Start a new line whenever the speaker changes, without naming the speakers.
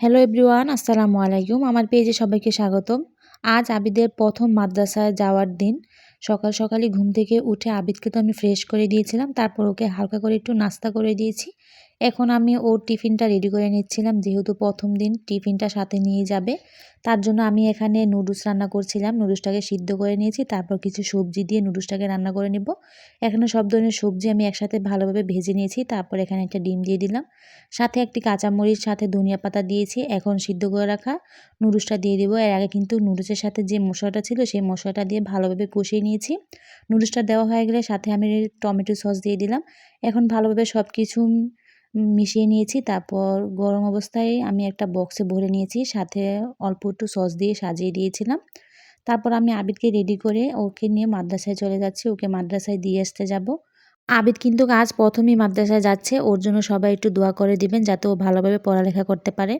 Hello everyone, আসসালামু আলাইকুম। আমার পেজে সবাইকে স্বাগতম। আজ আবিদের প্রথম মাদ্রাসায় যাওয়ার দিন। সকাল সকালই ঘুম থেকে উঠে আবিদকে তো আমি ফ্রেশ করে দিয়েছিলাম। তারপর ওকে হালকা করে একটু নাস্তা করে দিয়েছি। এখন আমি ওর টিফিনটা রেডি করে নিচ্ছিলাম, যেহেতু প্রথম দিন টিফিনটা সাথে নিয়ে যাবে। তার জন্য আমি এখানে নুডলস রান্না করছিলাম। নুডলসটাকে সিদ্ধ করে নিয়েছি, তারপর কিছু সবজি দিয়ে নুডলসটাকে রান্না করে নেব। এখানে সব ধরনের সবজি আমি একসাথে ভালোভাবে ভেজে নিয়েছি। তারপর এখানে একটা ডিম দিয়ে দিলাম, সাথে একটি কাঁচামরিচ, সাথে ধনিয়া পাতা দিয়েছি। এখন সিদ্ধ করে রাখা নুডলসটা দিয়ে দেবো। এর আগে কিন্তু নুডলসের সাথে যে মশলাটা ছিল সেই মশলাটা দিয়ে ভালোভাবে কষিয়ে নিয়েছি। নুডলসটা দেওয়া হয়ে গেলে সাথে আমি টমেটো সস দিয়ে দিলাম। এখন ভালোভাবে সব কিছু মিশিয়ে নিয়েছি। তারপর গরম অবস্থায় আমি একটা বক্সে ভরে নিয়েছি, সাথে অল্প একটু সস দিয়ে সাজিয়ে দিয়েছিলাম। তারপর আমি আবিদকে রেডি করে ওকে নিয়ে মাদ্রাসায় চলে যাচ্ছি, ওকে মাদ্রাসায় দিয়ে আসতে যাব। আবিদ কিন্তু আজ প্রথমই মাদ্রাসায় যাচ্ছে, ওর জন্য সবাই একটু দোয়া করে দিবেন যাতে ও ভালোভাবে পড়ালেখা করতে পারে।